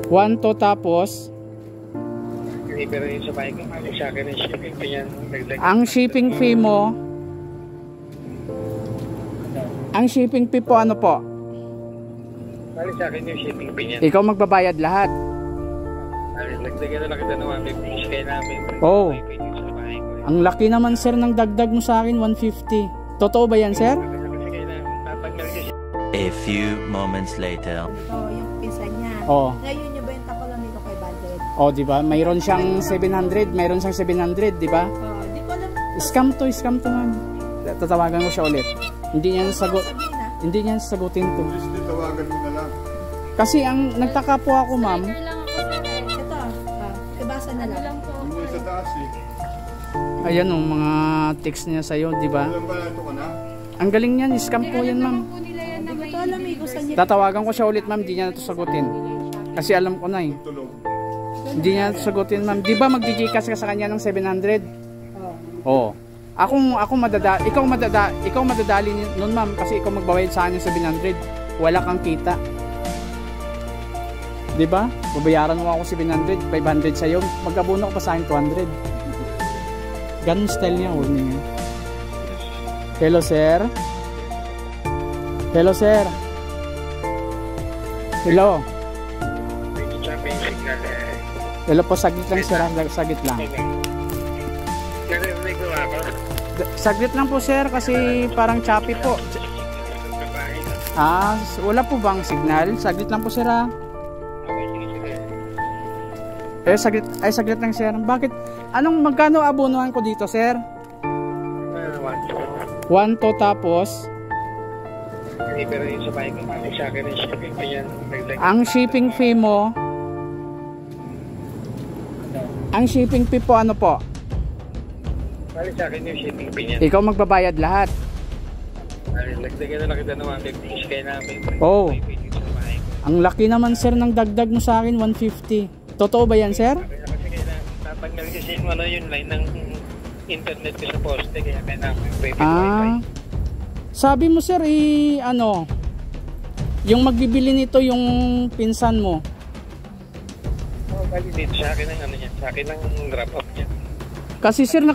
1 to tapos pero yung sa bahay ko, sa akin ang shipping fee yan. ang shipping fee mo, ang shipping fee po ano po? Bali sa akin yung shipping fee yan. Ikaw magbabayad lahat. Nagdagyan na lang kita ng 150 kaya namin. Oh, ang laki naman sir ng dagdag mo sa akin, 150. Totoo ba yan sir? A few moments later. Ito, yung pinsan niya. Oh. Ngayon yung benta ko lang dito kay Bandit. Oh, di ba? Mayroon siyang 700, mayroon siyang 700, di ba? Di ko alam. Scam to, ma'am. Tatawagan ko siya ulit. Hindi niya sagot. Hindi niya sagutin to. Tawagan mo na lang. Kasi ang nagtaka po ako, ma'am. Ito, ibasa na lang. Hindi sa taas eh. Ayan oh, mga text niya sa'yo, di ba? Alam ba na ito ka na? Ang galing niyan, scam po yan, ma'am. Hindi ko ito alam eh kung saan niya. Tatawagan ko siya ulit, ma'am. Hindi niya na ito sagutin. Kasi alam ko na eh. Tulog. Hindi niya na ito sagutin, ma'am. Di ba mag-GCash ka sa kanya ng 700? Oo. Ikaw madadali nun, ma'am. Kasi ikaw magbabayad sa kanya ng 700. Wala kang kita. Di ba? Babayaran mo ako 700, 500 sa'yo. Magkabuno ko pa sa akin 200. Ganun style niya, huwag niya. Hello, sir. Hello, sir. Hello. Hello po, saglit lang, sir. Saglit lang. Saglit lang po, sir, kasi parang choppy po. Wala po bang signal? Saglit lang po, sir, saglit lang, sir. Bakit? Magkano abonohan ko dito, sir? 1 to tapos pero yung sa bahay ko, sa akin ang shipping fee yan. ang shipping fee mo, ang shipping fee po ano po? Bali sa akin yung shipping fee yan. Ikaw magbabayad lahat. Nagdagyan na lang kita ng 150 kaya namin. Oh, ang laki naman sir ng dagdag mo sa akin, 150. Totoo ba yan sir? Kasi kaya tatanggal kasi yung line ng internet ko sa poste kaya namin wifi. Sabi mo sir yung magbibili nito yung pinsan mo. Bali dito sa akin ang sa akin ang wrap up niya. Kasi sir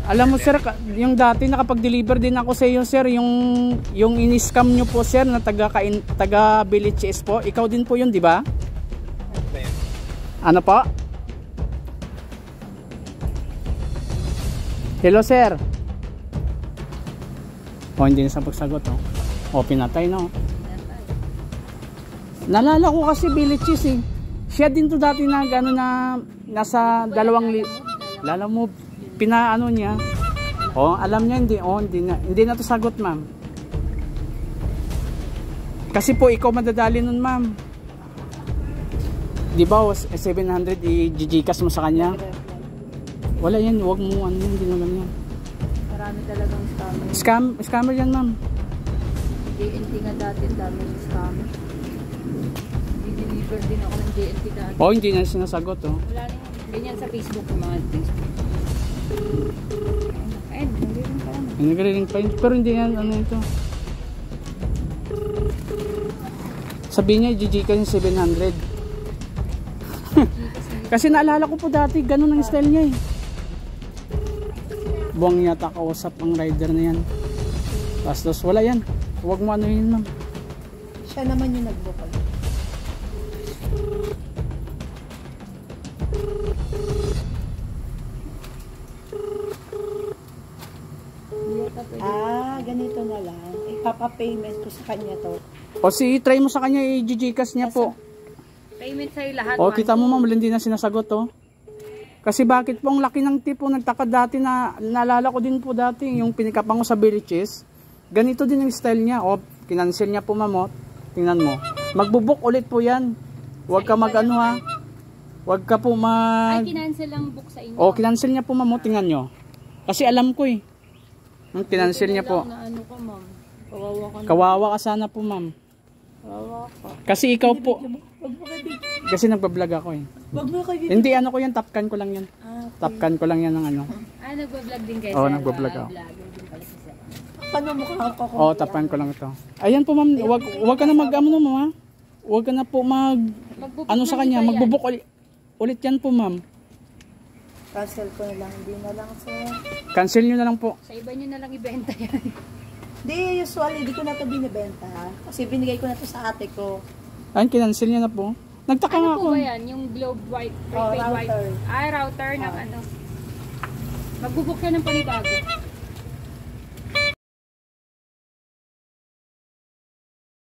alam mo sir, yung dati nakapag-deliver din ako sa iyo sir, yung ini-scam nyo po sir na taga Village po. Ikaw din po yun, di ba? Ano po? Hello sir. Hindi na sa pagsagot pinatay no. Nalala ko kasi Villages eh. Siya din to dati na gano'n na nasa 2,000. Lala mo pinaano niya. Alam niya hindi na to sagot, ma'am. Kasi po ikaw madadali nun, ma'am. Di ba 700 i-GCash mo sa kanya? Wala yan, huwag mo hindi na ganyan. Marami talagang Scammer yan, ma'am. JNT nga dati, dami ng scammer. Deliver din ako ng JNT dati. Hindi na sinasagot Wala rin, ganyan sa Facebook ng mga Facebook. Nagre-ring pa yun. Pero hindi yan, ito. Sabi niya, GCash yung 700. Kasi naalala ko po dati, ganun ang style niya eh. Buwang yata kausap ang rider na yan. Tapos wala yan. Huwag mo yun, ma'am. Siya naman yung nagbukod. Ganito na lang. Ipapa-payment ko sa kanya to. Try mo sa kanya, i-GCash niya po. Payment sa'yo lahat. Kita mo ma'am, hindi na sinasagot Kasi bakit po ang laki ng tipo, nagtaka dati na, naalala ko din po dati, yung pinikapang ko sa Villages, ganito din yung style niya. Kinancel niya po ma'am, tingnan mo. Magbubuk ulit po yan. Huwag ka Huwag ka po Ay, kinancel lang book sa inyo. Kinancel niya po ma'am, tingnan nyo. Kasi alam ko eh. Kinancel niya po. Ko, ma'am. Kawawa ka sana po ma'am. Kawawa ka. Kasi ikaw po. Kasi nagbablog ako eh. Wag mo kayo. Hindi ko yan, tapkan ko lang yan. Okay. Tapkan ko lang yan ng nagbablog din kayo? Nagbablog ako. Tapan mo mukha ko. Oo, tapan ko lang ito. Ayan po ma'am, wag ka na mag-ano no ma'am ha? Wag ka na po ano sa kanya, magbubuk ulit yan po ma'am. Cancel ko na lang, hindi na lang sir. Cancel nyo na lang po. Sa iba nyo na lang ibenta yan. Hindi, usually, hindi ko na ito binibenta. Kasi binigay ko na ito sa ate ko. Ayun, kinancel nyo na po. Nagtaka nga Ano ako. po ba yan? Yung Globe White, prepaid white? router. Router ng ano. Magbubuk yan ng panibago.